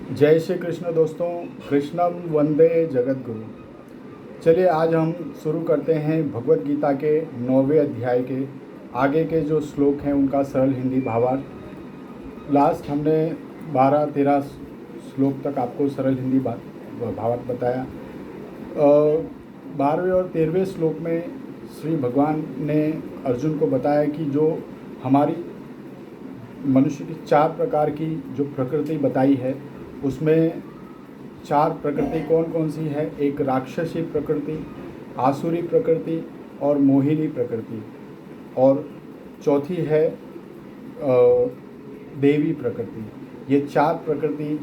जय श्री कृष्ण दोस्तों। कृष्णम वंदे जगत गुरु। चलिए आज हम शुरू करते हैं भगवत गीता के 9वें अध्याय के आगे के जो श्लोक हैं उनका सरल हिंदी भावार्थ। लास्ट हमने 12-13 श्लोक तक आपको सरल हिंदी भावार्थ बताया। 12वें और 13वें श्लोक में श्री भगवान ने अर्जुन को बताया कि जो हमारी मनुष्य की 4 प्रकार की जो प्रकृति बताई है उसमें 4 प्रकृति कौन कौन सी है। एक राक्षसी प्रकृति, आसुरी प्रकृति और मोहिनी प्रकृति, और चौथी है देवी प्रकृति। ये 4 प्रकृति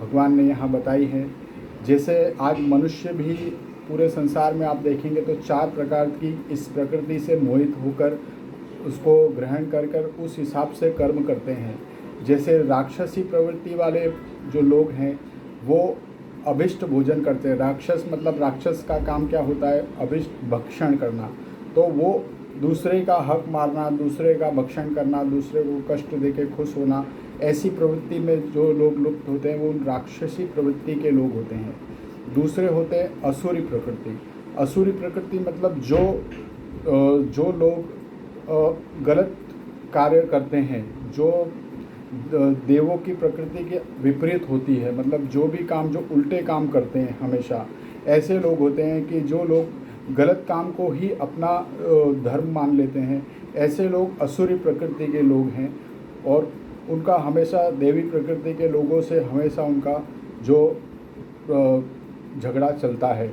भगवान ने यहाँ बताई है। जैसे आज मनुष्य भी पूरे संसार में आप देखेंगे तो 4 प्रकार की इस प्रकृति से मोहित होकर उसको ग्रहण कर कर उस हिसाब से कर्म करते हैं। जैसे राक्षसी प्रवृत्ति वाले जो लोग हैं वो अभिष्ट भोजन करते हैं। राक्षस मतलब राक्षस का काम क्या होता है? अभिष्ट भक्षण करना। तो वो दूसरे का हक मारना, दूसरे का भक्षण करना, दूसरे को कष्ट देके खुश होना, ऐसी प्रवृत्ति में जो लोग लुप्त होते हैं वो राक्षसी प्रवृत्ति के लोग होते हैं। दूसरे होते हैं असुरी प्रकृति। असुरी प्रकृति मतलब जो लोग गलत कार्य करते हैं, जो देवों की प्रकृति के विपरीत होती है, मतलब जो भी काम जो उल्टे काम करते हैं हमेशा, ऐसे लोग होते हैं कि जो लोग गलत काम को ही अपना धर्म मान लेते हैं, ऐसे लोग असुरी प्रकृति के लोग हैं। और उनका हमेशा देवी प्रकृति के लोगों से हमेशा उनका जो झगड़ा चलता है।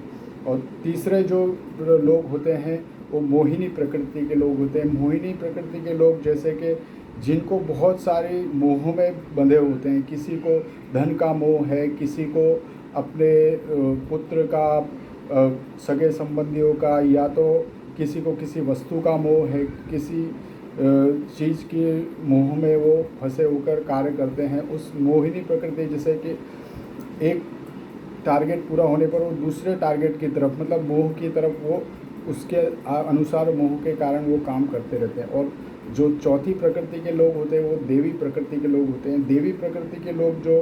और तीसरे जो लोग होते हैं वो मोहिनी प्रकृति के लोग होते हैं। मोहिनी प्रकृति के लोग जैसे कि जिनको बहुत सारे मोहों में बंधे होते हैं। किसी को धन का मोह है, किसी को अपने पुत्र का, सगे संबंधियों का, या तो किसी को किसी वस्तु का मोह है, किसी चीज़ के मोह में वो फंसे होकर कार्य करते हैं। उस मोहिनी प्रकृति जैसे कि एक टारगेट पूरा होने पर वो दूसरे टारगेट की तरफ, मतलब मोह की तरफ, वो उसके अनुसार मोह के कारण वो काम करते रहते हैं। और जो चौथी प्रकृति के लोग होते हैं वो देवी प्रकृति के लोग होते हैं। देवी प्रकृति के लोग जो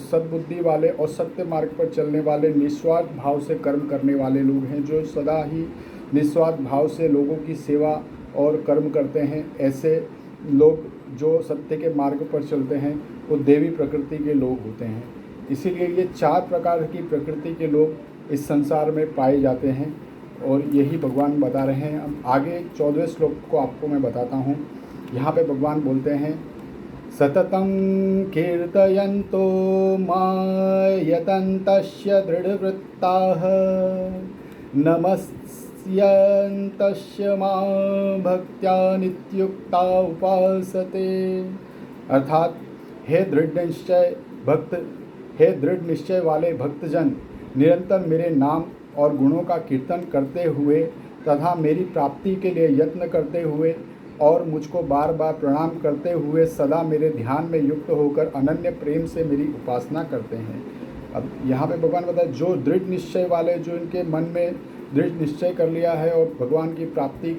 सद्बुद्धि वाले और सत्य मार्ग पर चलने वाले, निस्वार्थ भाव से कर्म करने वाले लोग हैं, जो सदा ही निस्वार्थ भाव से लोगों की सेवा और कर्म करते हैं। ऐसे लोग जो सत्य के मार्ग पर चलते हैं वो देवी प्रकृति के लोग होते हैं। इसीलिए ये 4 प्रकार की प्रकृति के लोग इस संसार में पाए जाते हैं और यही भगवान बता रहे हैं। अब आगे 14वें श्लोक को आपको मैं बताता हूँ। यहाँ पे भगवान बोलते हैं, सततं कीर्तयन्तो मायतन्तस्य दृढवृत्ताः नमस्यन्तस्य मां भक्त्या नित्युक्ता उपासते। अर्थात हे दृढ़ निश्चय वाले भक्तजन निरंतर मेरे नाम और गुणों का कीर्तन करते हुए तथा मेरी प्राप्ति के लिए यत्न करते हुए और मुझको बार बार प्रणाम करते हुए सदा मेरे ध्यान में युक्त होकर अनन्य प्रेम से मेरी उपासना करते हैं। अब यहाँ पे भगवान बताए जो दृढ़ निश्चय वाले, जो इनके मन में दृढ़ निश्चय कर लिया है और भगवान की प्राप्ति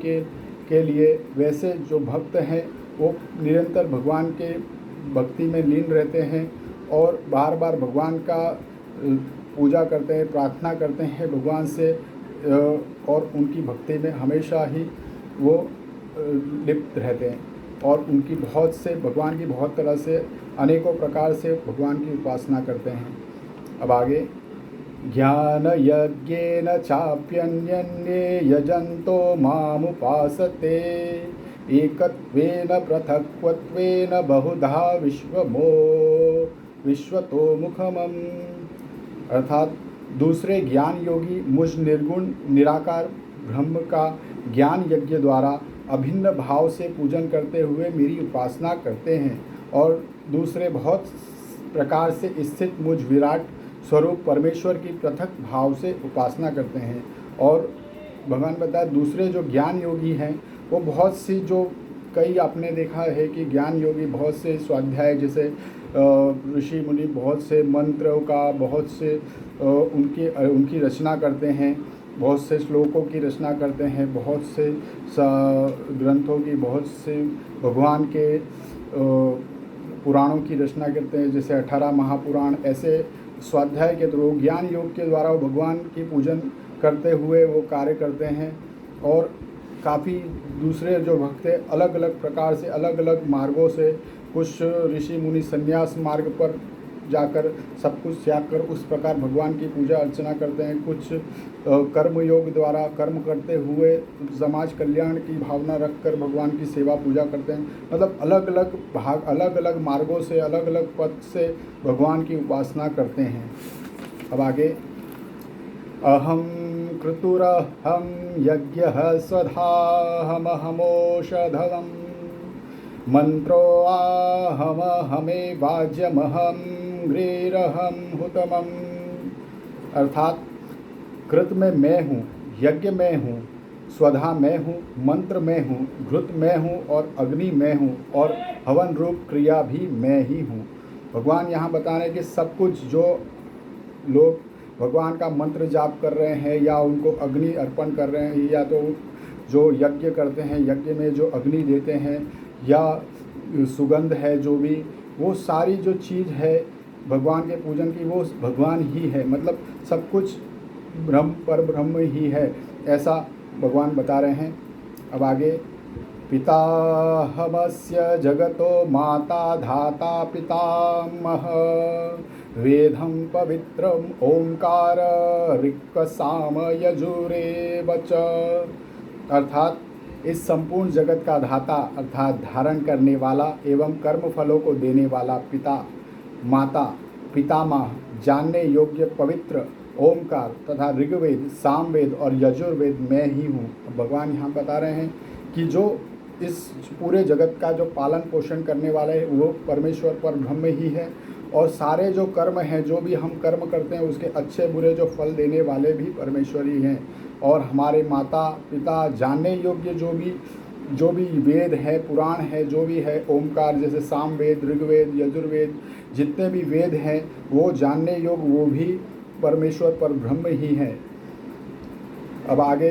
के लिए, वैसे जो भक्त हैं वो निरंतर भगवान के भक्ति में लीन रहते हैं और बार बार भगवान का पूजा करते हैं, प्रार्थना करते हैं भगवान से, और उनकी भक्ति में हमेशा ही वो लिप्त रहते हैं और उनकी भगवान की बहुत तरह से अनेकों प्रकार से भगवान की उपासना करते हैं। अब आगे, ज्ञान यज्ञेन चाप्यन्ये यजन्तो मामुपासते एकत्वेन पृथक्त्वेन बहुधा विश्वतो मुखमम्। अर्थात दूसरे ज्ञान योगी मुझ निर्गुण निराकार ब्रह्म का ज्ञान यज्ञ द्वारा अभिन्न भाव से पूजन करते हुए मेरी उपासना करते हैं और दूसरे बहुत प्रकार से स्थित मुझ विराट स्वरूप परमेश्वर की पृथक भाव से उपासना करते हैं। और भगवान बताया दूसरे जो ज्ञान योगी हैं वो बहुत सी, जो कई आपने देखा है कि ज्ञान योगी बहुत से स्वाध्याय, जैसे ऋषि मुनि बहुत से मंत्रों का, बहुत से उनकी रचना करते हैं, बहुत से श्लोकों की रचना करते हैं, बहुत से ग्रंथों की, बहुत से भगवान के पुराणों की रचना करते हैं, जैसे 18 महापुराण। ऐसे स्वाध्याय के थ्रू ज्ञान योग के द्वारा वो भगवान की पूजन करते हुए वो कार्य करते हैं। और काफ़ी दूसरे जो भक्त हैं अलग अलग प्रकार से, अलग अलग मार्गों से, कुछ ऋषि मुनि संन्यास मार्ग पर जाकर सब कुछ त्याग कर उस प्रकार भगवान की पूजा अर्चना करते हैं। कुछ कर्म योग द्वारा कर्म करते हुए समाज कल्याण की भावना रखकर भगवान की सेवा पूजा करते हैं। मतलब अलग अलग भाग, अलग अलग मार्गों से, अलग अलग पथ से भगवान की उपासना करते हैं। अब आगे, अहम क्रतुरहम यज्ञः स्वधाहमहमोषधम् मंत्रोऽहमहमे वाज्यमहम गृहरहम हुतमम्। अर्थात कृत में मैं हूँ, यज्ञ में हूँ, स्वधा मैं हूँ, मंत्र में हूँ, घृत मैं हूँ और अग्नि मैं हूँ और हवन रूप क्रिया भी मैं ही हूँ। भगवान यहाँ बता रहे हैं कि सब कुछ जो लोग भगवान का मंत्र जाप कर रहे हैं या उनको अग्नि अर्पण कर रहे हैं, या तो जो यज्ञ करते हैं, यज्ञ में जो अग्नि देते हैं या सुगंध है, जो भी वो सारी जो चीज़ है भगवान के पूजन की, वो भगवान ही है। मतलब सब कुछ ब्रह्म पर ब्रह्म ही है, ऐसा भगवान बता रहे हैं। अब आगे, पिताहमस्य जगतो माता धाता पितामह वेदं पवित्रम ओंकार ऋक् साम यजुरेव च। अर्थात इस संपूर्ण जगत का धाता अर्थात धारण करने वाला एवं कर्म फलों को देने वाला पिता, माता, पितामह, जानने योग्य पवित्र ओंकार तथा ऋग्वेद, सामवेद और यजुर्वेद मैं ही हूँ। भगवान यहाँ बता रहे हैं कि जो इस पूरे जगत का जो पालन पोषण करने वाला है वो परमेश्वर पर ब्रह्म ही है, और सारे जो कर्म हैं, जो भी हम कर्म करते हैं उसके अच्छे बुरे जो फल देने वाले भी परमेश्वर ही हैं। और हमारे माता पिता, जानने योग्य जो भी वेद है, पुराण है, जो भी है, ओमकार जैसे सामवेद, ऋग्वेद, यजुर्वेद, जितने भी वेद हैं वो जानने योग्य, वो भी परमेश्वर पर ब्रह्म ही हैं। अब आगे,